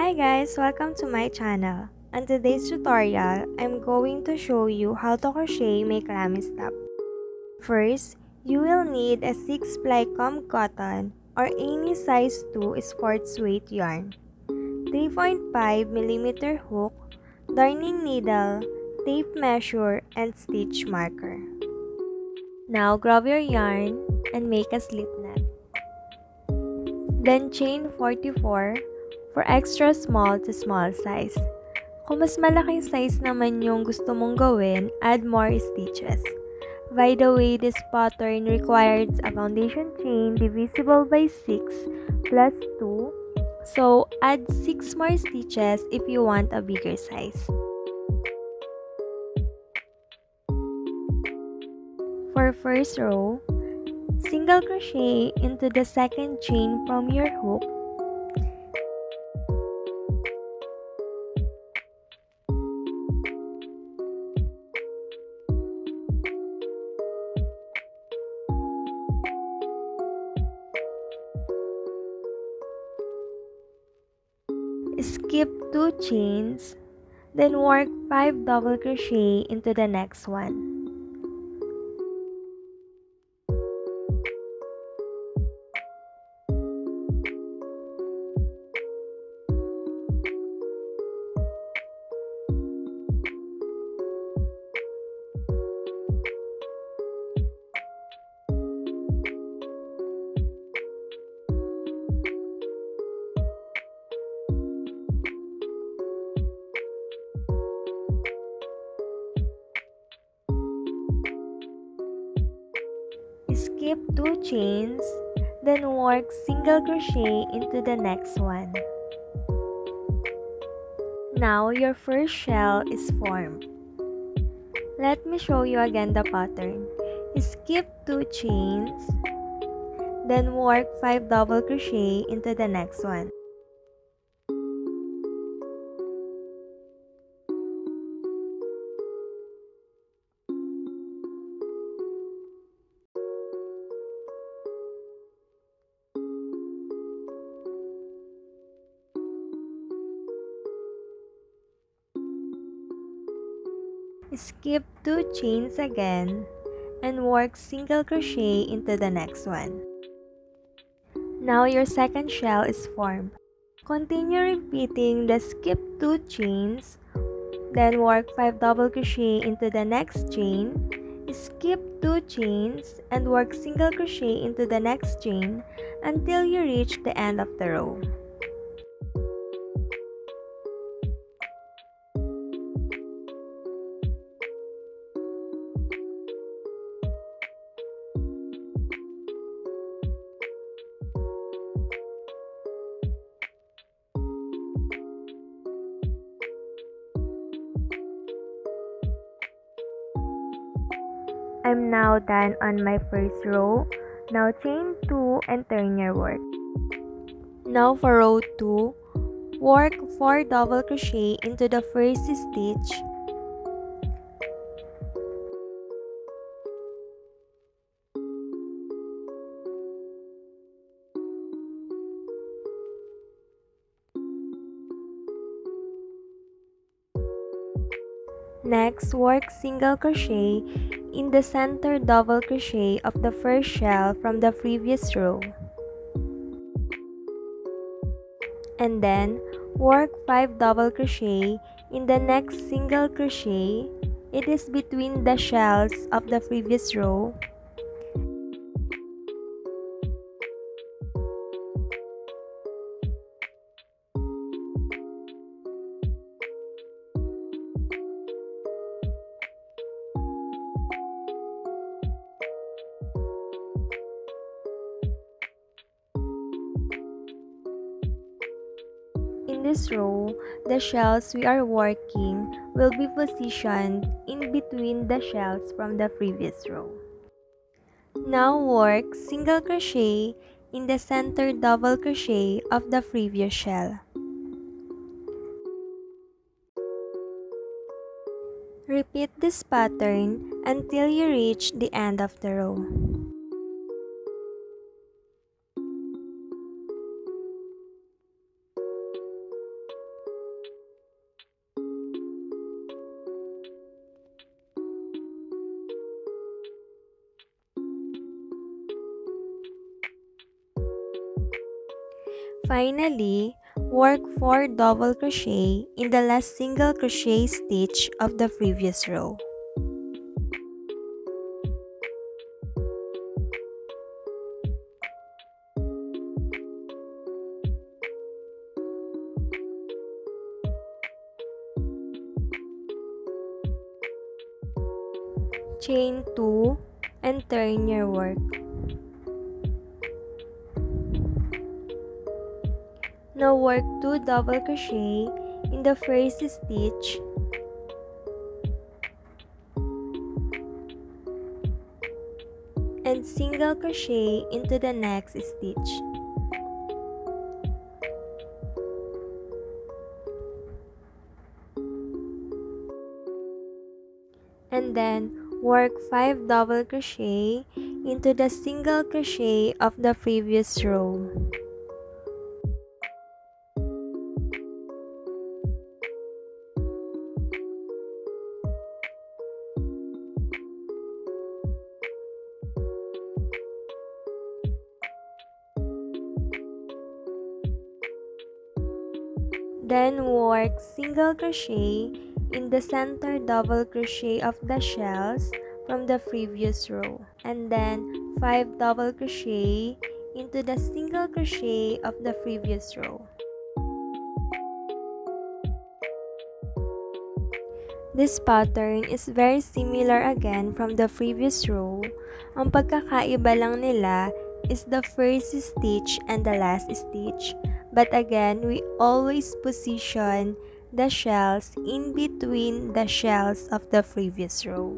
Hi guys, welcome to my channel. On today's tutorial, I'm going to show you how to crochet macrame top. First, you will need a 6-ply comb cotton or any size 2 sports weight yarn, 3.5mm hook, darning needle, tape measure, and stitch marker. Now grab your yarn and make a slip knot. Then chain 44 for extra small to small size. Kung mas malaking size naman yung gusto mong gawin, add more stitches. By the way, this pattern requires a foundation chain divisible by 6 plus 2. So, add 6 more stitches if you want a bigger size. For first row, single crochet into the second chain from your hook. Skip 2 chains, then work 5 double crochet into the next one. Skip 2 chains, then work single crochet into the next one. Now your first shell is formed. Let me show you again the pattern. Skip 2 chains, then work 5 double crochet into the next one. Skip 2 chains again and work single crochet into the next one. Now your second shell is formed. Continue repeating the skip 2 chains, then work 5 double crochet into the next chain, skip 2 chains and work single crochet into the next chain until you reach the end of the row. I'm now done on my first row. Now chain 2 and turn your work. Now for row 2, work 4 double crochet into the first stitch. Next, work single crochet in the center double crochet of the first shell from the previous row. And then, work 5 double crochet in the next single crochet. It is between the shells of the previous row. In this row, the shells we are working will be positioned in between the shells from the previous row. Now work single crochet in the center double crochet of the previous shell. Repeat this pattern until you reach the end of the row. Finally, work 4 double crochet in the last single crochet stitch of the previous row. Chain 2 and turn your work. Now work 2 double crochet in the first stitch and single crochet into the next stitch. And then work 5 double crochet into the single crochet of the previous row. Then work single crochet in the center double crochet of the shells from the previous row, and then 5 double crochet into the single crochet of the previous row. This pattern is very similar again from the previous row. Ang pagkakaiba lang nila is the first stitch and the last stitch. But again, we always position the shells in between the shells of the previous row.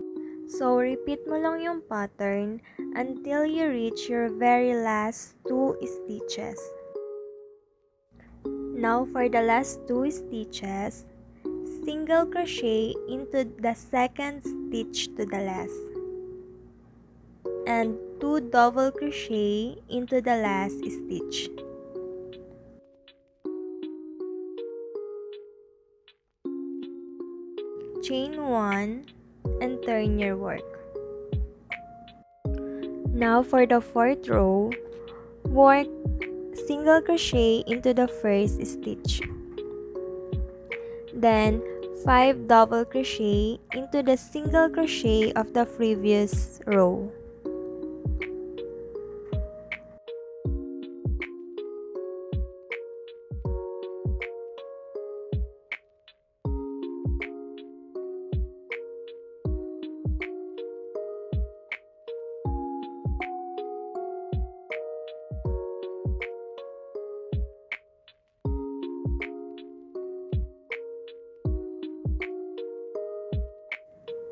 So, repeat mo lang yung pattern until you reach your very last 2 stitches. Now, for the last 2 stitches, single crochet into the second stitch to the last. And 2 double crochet into the last stitch. Chain 1 and turn your work. Now for the 4th row, work single crochet into the first stitch. Then 5 double crochet into the single crochet of the previous row.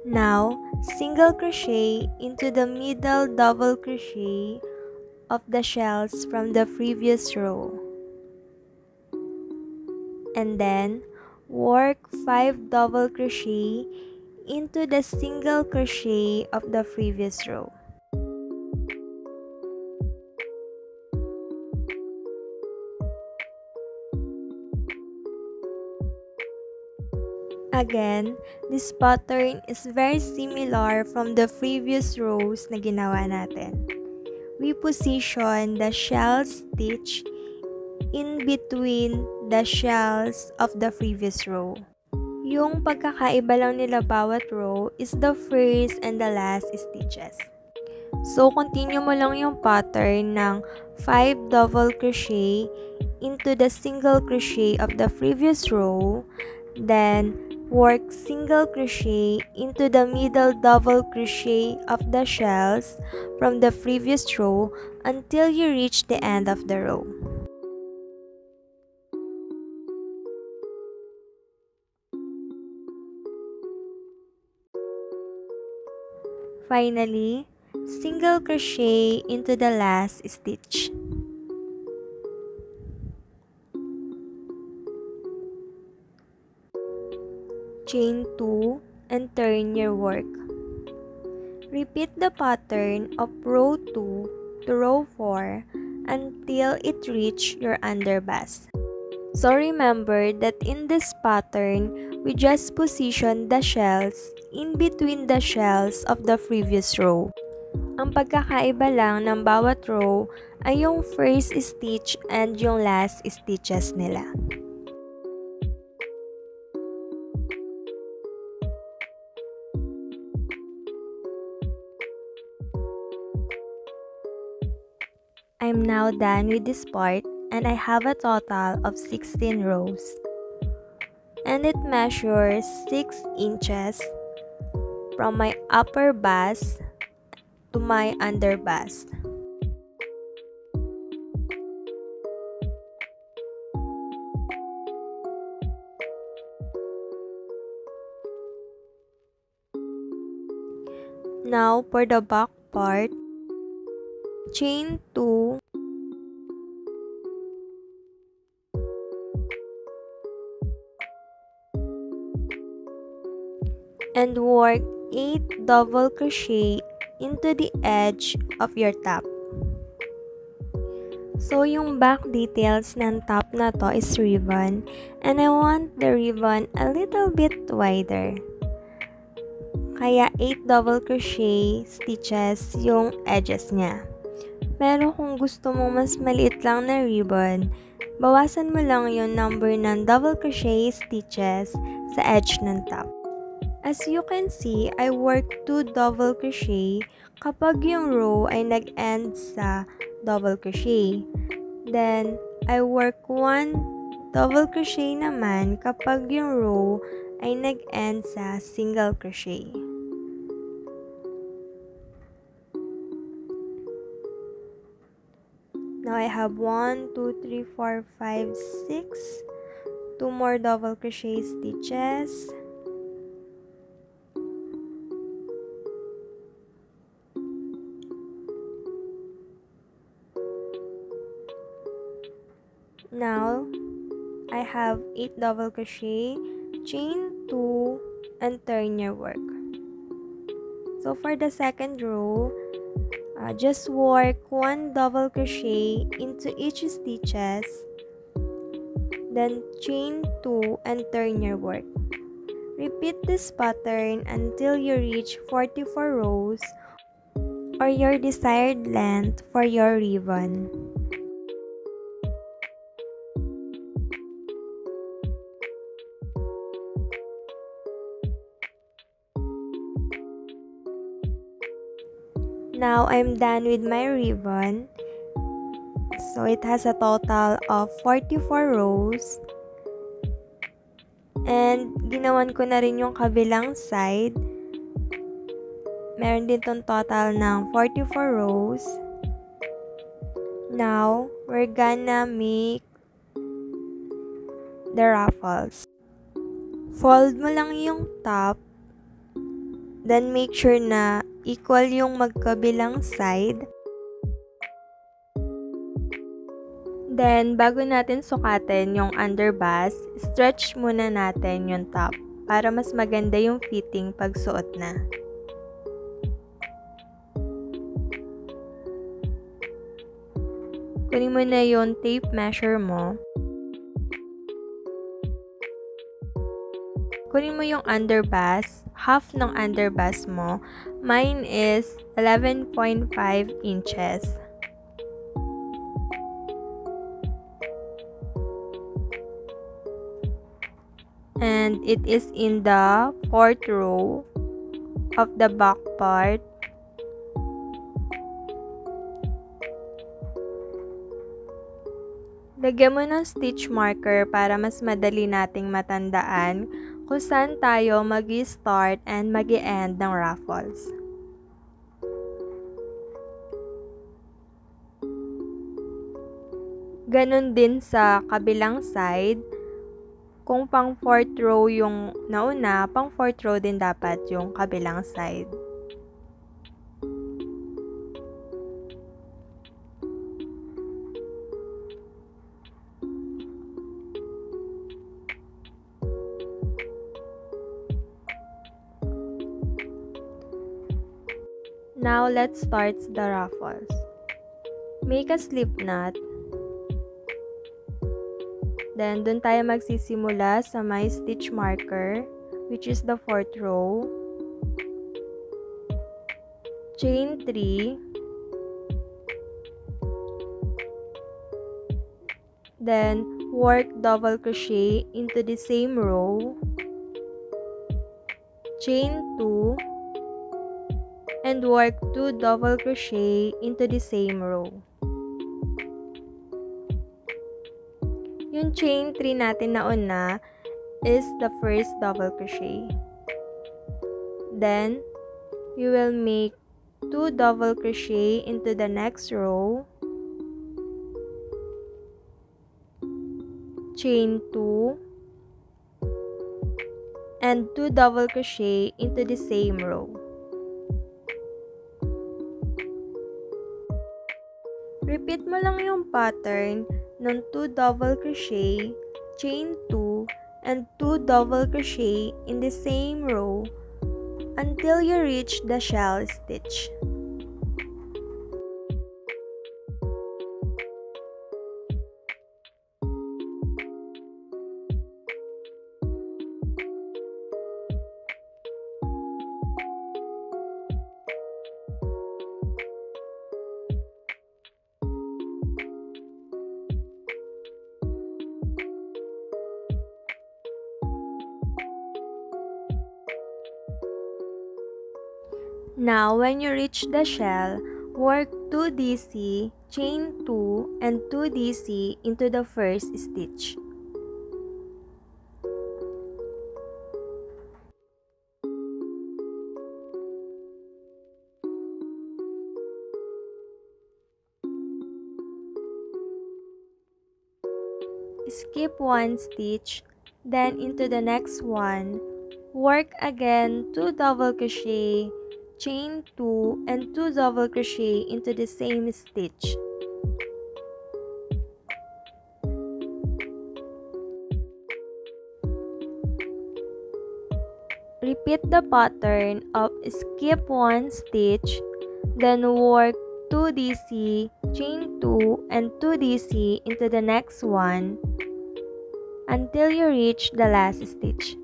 Now, single crochet into the middle double crochet of the shells from the previous row. And then, work 5 double crochet into the single crochet of the previous row. Again, this pattern is very similar from the previous rows na ginawa natin. We position the shell stitch in between the shells of the previous row. Yung pagkakaiba lang nila bawat row is the first and the last stitches. So, continue mo lang yung pattern ng 5 double crochet into the single crochet of the previous row, then work single crochet into the middle double crochet of the shells from the previous row until you reach the end of the row. Finally, single crochet into the last stitch. Chain 2 and turn your work. Repeat the pattern of row 2 to row 4 until it reach your underbust. So remember that in this pattern, we just position the shells in between the shells of the previous row. Ang pagkakaiba lang ng bawat row ay yung first stitch and yung last stitches nila. I'm now done with this part and I have a total of 16 rows. And it measures 6 inches from my upper bust to my under bust. Now for the back part, chain 2 and work 8 double crochet into the edge of your top. So yung back details ng top na to is ribbon and I want the ribbon a little bit wider. Kaya 8 double crochet stitches yung edges niya. Pero kung gusto mo mas maliit lang na ribbon, bawasan mo lang yung number ng double crochet stitches sa edge ng top. As you can see, I work 2 double crochet kapag yung row ay nag-end sa double crochet. Then, I work 1 double crochet naman kapag yung row ay nag-end sa single crochet. Now I have 1, 2, 3, 4, 5, 6. 2 more double crochet stitches. Now I have 8 double crochet, chain 2, and turn your work. So for the second row, just work 1 double crochet into each stitches, then chain 2 and turn your work. Repeat this pattern until you reach 44 rows or your desired length for your ribbon. Now I'm done with my ribbon. So it has a total of 44 rows. And ginawan ko na rin yung kabilang side. Meron din tong total ng 44 rows. Now, we're gonna make the ruffles. Fold mo lang yung top. Then make sure na equal yung magkabilang side. Then, bago natin sukatin yung underbust, stretch muna natin yung top para mas maganda yung fitting pag suot na. Kunin mo na yung tape measure mo. Kunin mo yung underbust, half ng underbust mo. Mine is 11.5 inches. And it is in the 4th row of the back part. Lagyan mo ng stitch marker para mas madali nating matandaan kung saan tayo mag-start and mag-end ng ruffles. Ganon din sa kabilang side. Kung pang 4th row yung nauna, pang 4th row din dapat yung kabilang side. Now, let's start the ruffles. Make a slip knot. Then, dun tayo magsisimula sa may stitch marker, which is the 4th row. chain 3, then work double crochet into the same row, chain 2, and work 2 double crochet into the same row. Yung chain 3 natin na una is the first double crochet. Then, you will make 2 double crochet into the next row, chain 2, and 2 double crochet into the same row. Repeat mo lang yung pattern ng 2 double crochet, chain 2, and 2 double crochet in the same row until you reach the shell stitch. Now, when you reach the shell, work 2 DC, chain 2, and 2 DC into the first stitch. Skip 1 stitch, then into the next one, work again 2 double crochet, chain 2, and 2 double crochet into the same stitch. Repeat the pattern of skip 1 stitch, then work 2 DC, chain 2, and 2 DC into the next one until you reach the last stitch.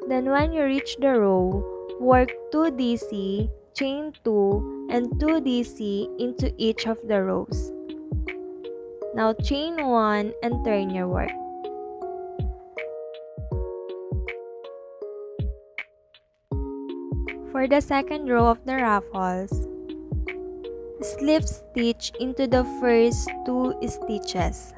Then when you reach the row, work 2 DC, chain 2, and 2 DC into each of the rows. Now chain 1 and turn your work. For the second row of the ruffles, slip stitch into the first 2 stitches.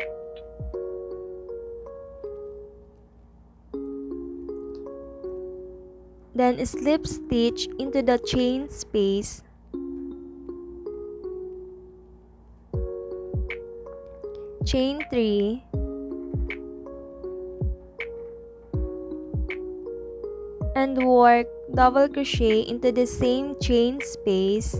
Then slip stitch into the chain space, chain 3, and work double crochet into the same chain space,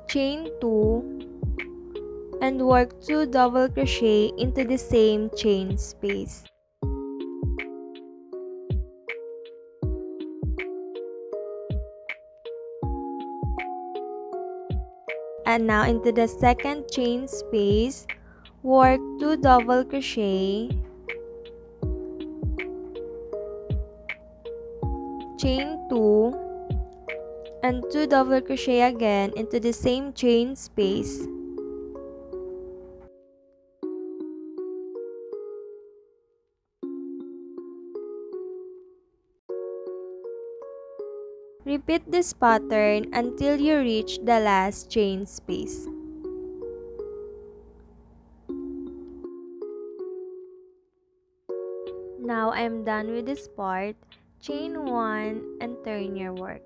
chain 2, and work 2 double crochet into the same chain space. And now into the second chain space, work 2 double crochet, chain 2, and 2 double crochet again into the same chain space. Repeat this pattern until you reach the last chain space. Now I'm done with this part. Chain 1 and turn your work.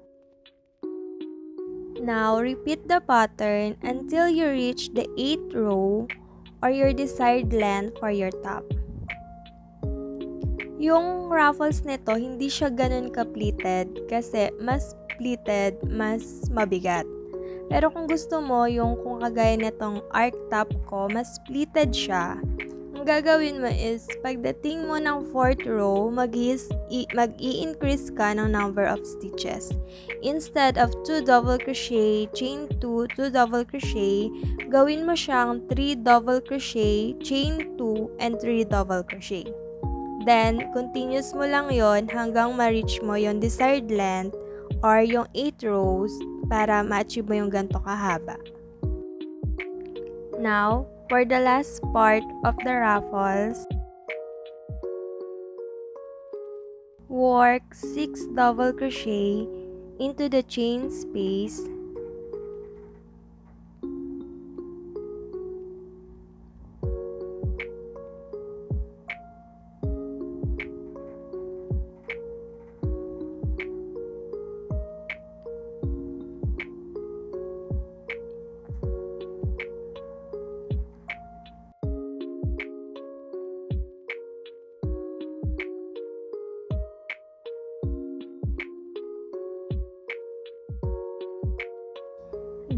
Now repeat the pattern until you reach the 8th row or your desired length for your top. Yung ruffles nito, hindi siya ganun ka-pleated kasi mas pleated, mas mabigat. Pero kung gusto mo, yung kung kagaya nitong arc top ko, mas pleated siya. Ang gagawin mo is, pagdating mo ng 4th row, mag-i-increase ka ng number of stitches. Instead of 2 double crochet, chain 2, 2 double crochet, gawin mo siyang 3 double crochet, chain 2, and 3 double crochet. Then, continuous mo lang yon hanggang ma-reach mo yung desired length or yung 8 rows para ma-achieve mo yung ganito kahaba. Now, for the last part of the ruffles, work 6 double crochet into the chain space .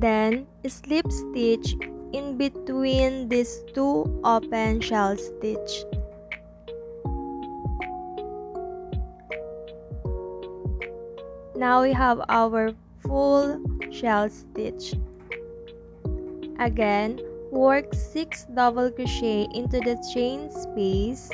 Then, slip stitch in between these two open shell stitch. Now we have our full shell stitch. Again, work 6 double crochet into the chain space .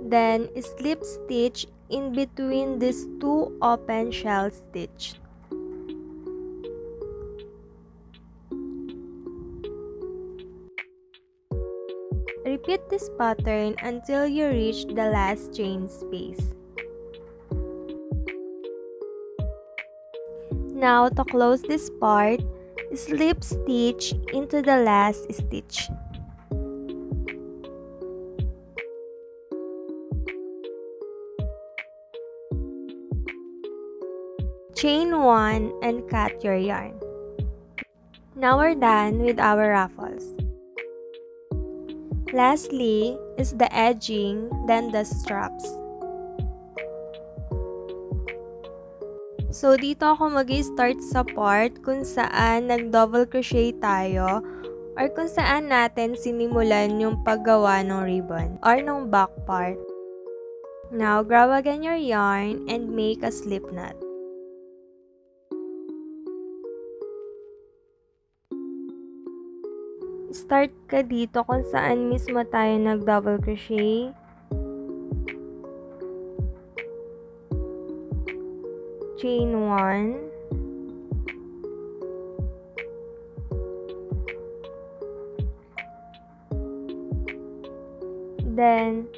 Then, slip stitch in between these two open shell stitch. Repeat this pattern until you reach the last chain space. Now, to close this part, slip stitch into the last stitch. Chain 1 and cut your yarn. Now we're done with our ruffles. Lastly is the edging, then the straps. So, dito ako mag-start sa part kung saan nag-double crochet tayo or kung saan natin sinimulan yung paggawa ng ribbon or ng back part. Now, grab again your yarn and make a slip knot. Start ka dito kung saan mismo tayo nag-double crochet. Chain 1. Then,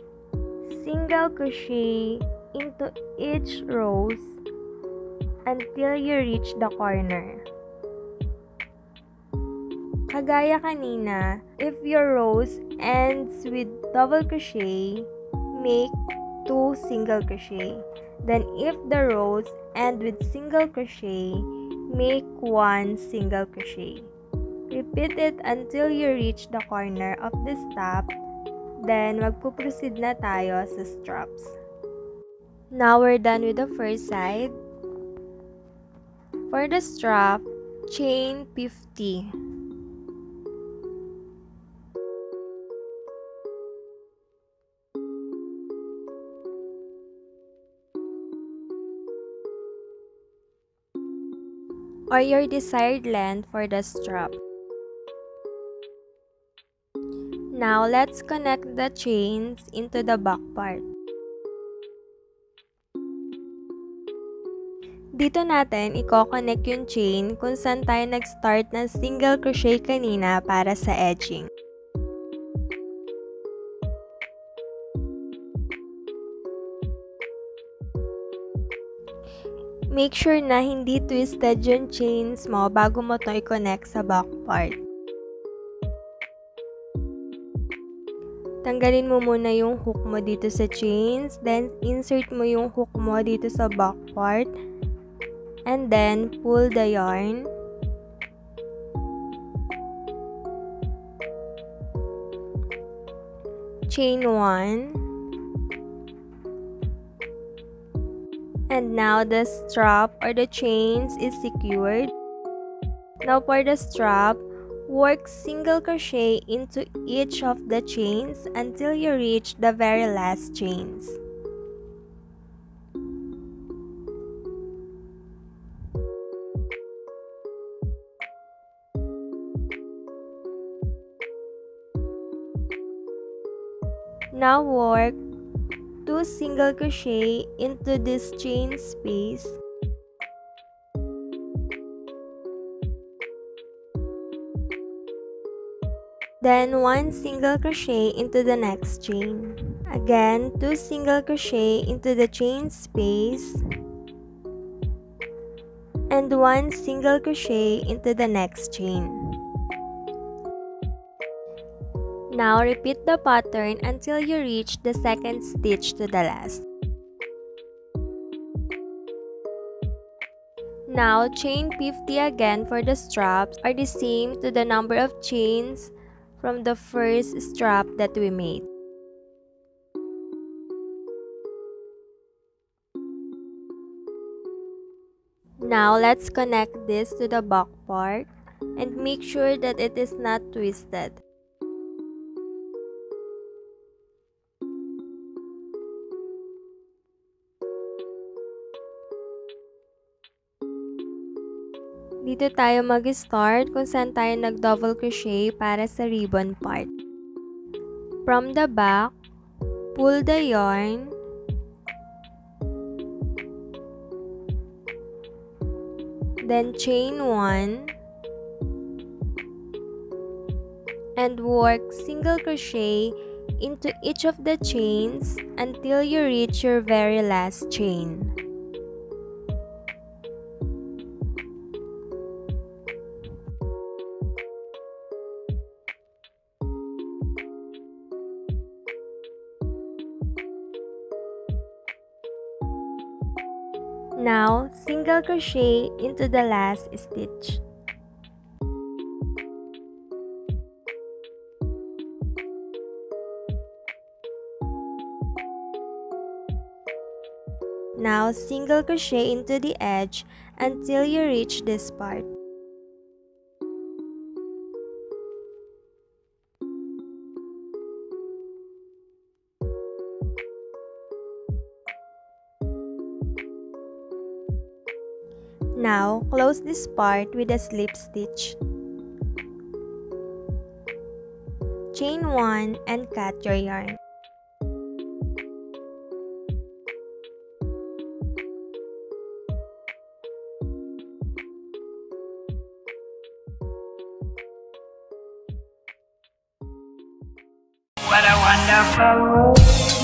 single crochet into each rows until you reach the corner. Kagaya kanina, if your rows ends with double crochet, make 2 single crochet. Then if the rows end with single crochet, make 1 single crochet. Repeat it until you reach the corner of the stop. Then magpo-proceed na tayo sa straps. Now we're done with the first side. For the strap, chain 50. Or your desired length for the strap. Now, let's connect the chains into the back part. Dito natin i-connect yung chain kung saan tayo nag-start ng single crochet kanina para sa edging. Make sure na hindi twisted yung chains mo bago mo ito i-connect sa back part. Tanggalin mo muna yung hook mo dito sa chains, then insert mo yung hook mo dito sa back part, and then pull the yarn. Chain 1. And now the strap or the chains is secured. Now for the strap, work single crochet into each of the chains until you reach the very last chains. Now work 2 single crochet into this chain space. Then 1 single crochet into the next chain. Again, 2 single crochet into the chain space. And 1 single crochet into the next chain. Now repeat the pattern until you reach the second stitch to the last. Now chain 50 again for the straps are the same to the number of chains from the first strap that we made. Now let's connect this to the back part and make sure that it is not twisted. Dito tayo mag-start kung saan tayo nag-double crochet para sa ribbon part. From the back, pull the yarn, then chain 1, and work single crochet into each of the chains until you reach your very last chain. Now, single crochet into the last stitch. Now, single crochet into the edge until you reach this part. Now, close this part with a slip stitch. Chain 1 and cut your yarn. What a wonderful world.